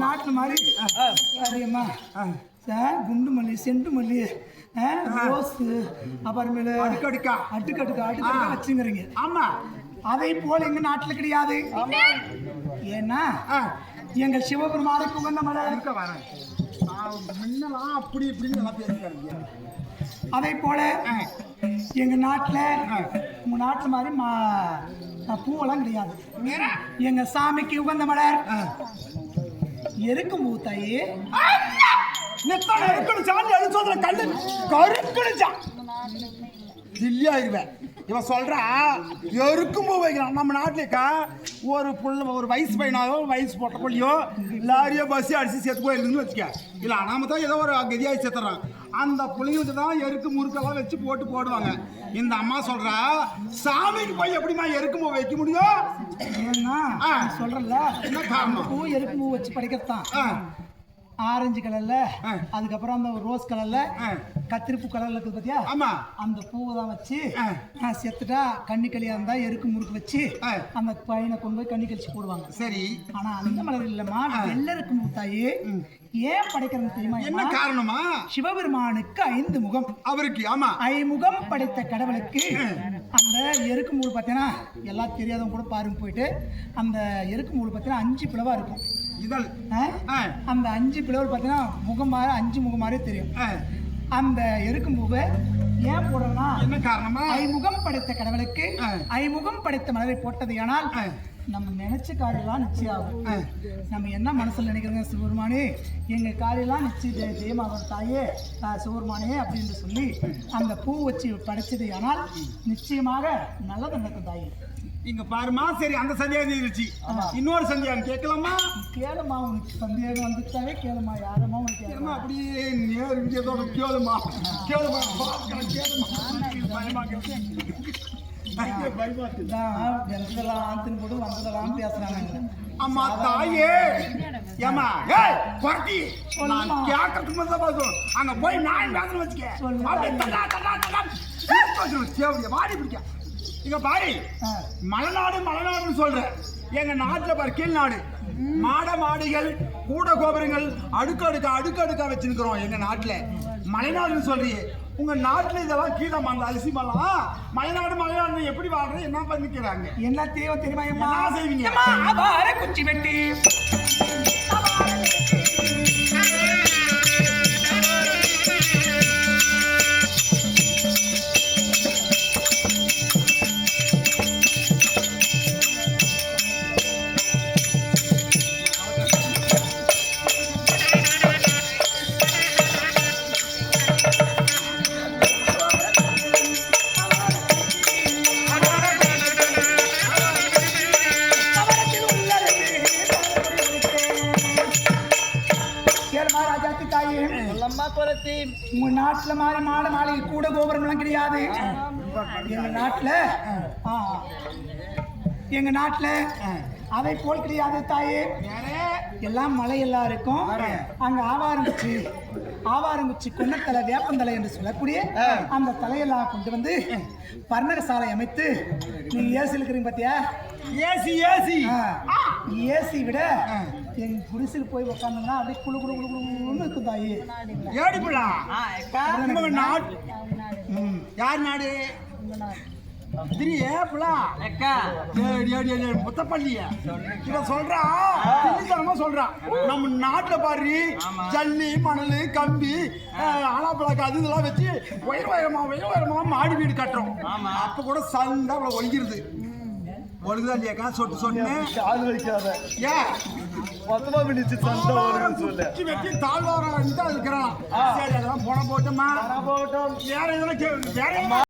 நாட்டு மாதிரி குண்டு மல்லி செண்டு மல்லி ரோஸு அப்புறமேல அடுக்கடுக்கா வச்சுங்கிறீங்க. ஆமா, அதை போல எங்க நாட்டுல கிடையாது. ஏன்னா எங்க சிவபெருமானுக்கு உகந்த மலர் அப்படி இப்படின்னு அதை போல எங்க நாட்டுல உங்க நாட்டுல மாதிரி பூவெல்லாம் கிடையாது. எங்க சாமிக்கு உகந்த மலர் எருக்கும் பூத்தாயே இல்லையாயிருவேன். இவன் சொல்றா எருக்கும் பூ வைக்கிறான். நம்ம நாட்டிலேக்கா ஒரு வயசு பையனாவோ வயசு போட்ட பிள்ளையோ லாரியோ பஸ் அடிச்சு செத்து போயிருந்துன்னு வச்சுக்க. இல்லை நாம தான் ஏதோ ஒரு கதியாகி செத்துறான். அந்த புள்ளிங்களுக்கு தான் எருக்கு முறுக்கெல்லாம் வச்சு போடுவாங்க. இந்த அம்மா சொல்றா சாமிக்கு போய் எப்படிமா எருக்கு பூ வைக்க முடியும்? சொல்றல என்ன காரணம்? பூ எருக்கு பூ வச்சு படைக்கத்தான். ஆரஞ்சு கலர்ல, அதுக்கப்புறம் அந்த ரோஸ் கலர்ல, கத்திரிப்பூ கலர்ல இருக்குது பாத்தியா? ஆமா, அந்த பூவை தான் வச்சு செத்துட்டா கண்ணி களியா இருந்தா எருக்கு முறுக்கு வச்சு அந்த பையனை கொண்டு போய் கண்ணி கழிச்சு போடுவாங்க. சரி, ஆனா அந்த மலர் இல்லம்மா, வெள்ளருக்கு மூத்தாயே ஏன் படைக்கிறது தெரியுமா? என்ன காரணமா? சிவபெருமானுக்கு 5 முகம் அவருக்கு. ஆமா, 5 முகம் படைத்த கடவுளுக்கு அந்த எருக்கு மூடு பார்த்தீங்கன்னா எல்லாம் தெரியாதவங்க கூட பாருங்க போயிட்டு அந்த எருக்கு மூடு பார்த்தீங்கன்னா 5 பிளவா இருக்கும். இதழ் அந்த 5 பிளவு பார்த்தீங்கன்னா முகம் மாற 5 முகம் மாறே தெரியும். அந்த எருக்கும் பூவை ஏன் போடுறோம்னா என்ன காரணமா? 5 முகம் படைத்த கடவுளுக்கு 5 முகம் படைத்த மலரை போட்டது. ஆனால் நம்ம நினைச்ச காரியெல்லாம் நிச்சயம் ஆகும். நம்ம என்ன மனசுல நினைக்கிறோங்க, சிவபெருமானே எங்க காரியெல்லாம் நிச்சயம் ஜெயமாகும் தாயே சிவபெருமானே அப்படின்னு சொல்லி அந்த பூ வச்சு படைச்சது. ஆனால் நிச்சயமாக நல்லது நடக்கும் தாயே. இங்க பாருமா. சரி, அந்த சந்தேகம் இருந்துச்சு. இன்னொரு சந்தேகம் கேட்கலாமா? கேளுமா, உனக்கு சந்தேகம் வந்துட்டாவே கேளுமா. யாரமா உனக்கு கேளுமா, அப்படியே நேரம் கேளுமா கேளுமா அம்மா தாயே. ஏமா குறத்தி அங்க போய் நான் பேச வச்சுக்க வாடி பிடிக்க. இங்க பாரு, மலைநாடுன்னு சொல்ற. எங்க நாட்டுல பாரு கீழ் நாடு மாடிகள் கூட கோபுரங்கள் அடுக்கடுக்கா வச்சிருக்கிறோம். எங்க நாட்டுல மலைநாடுன்னு சொல்றீங்க. உங்க நாட்டுல இதெல்லாம் கீழே அந்த அரிசி மலம் மலைநாடு எப்படி வாழ்றது? என்ன பண்ணிக்கிறாங்க? என்ன தேவை தெரியுமா? என்ன செய்வீங்க? குச்சி வெட்டி உங்க நாட்டுல மாதிரி மாளிகை கூட கோபுரம் கிடையாது. எங்க நாட்டுல அதை போல் கிடையாது தாயே. எல்லாம் மலை எல்லாம் இருக்கும். அங்க ஆவாரங்குச்சி கொன்னத்தலை வேப்பந்தலை என்று சொல்லக்கூடிய அந்த தலையெல்லாம் கொண்டு வந்து பர்ணக சாலை அமைத்து நீங்க ஏசி இருக்கிறீங்க பாத்தியா? ஏசி விட என் குடிசில் போய் உட்காந்தோம்னா அப்படியே குழு குழு குழு குழுன்னு இருக்கும் தாயி. யார் நாடு? சொல்றான் நம்ம நாட்டுல பாரு ஜல்லி மணல் கம்பி ஆலாப்பழாக்கு அது இதெல்லாம் வச்சு உயரமா மாடி வீடு கட்டுறோம். அப்ப கூட சந்தா அவ்வளவு ஒழிக்கிறது. ஒழுகுதா இல்லையாக்கா? சொட்டு ஏன் மொத்தமா பிடிச்சு சந்தோஷம் சொல்லு வெட்டி தாழ்வாரம் இருக்கிறான் சரி அதெல்லாம் போன போட்டோமா போகட்டும் வேற எதுனா வேற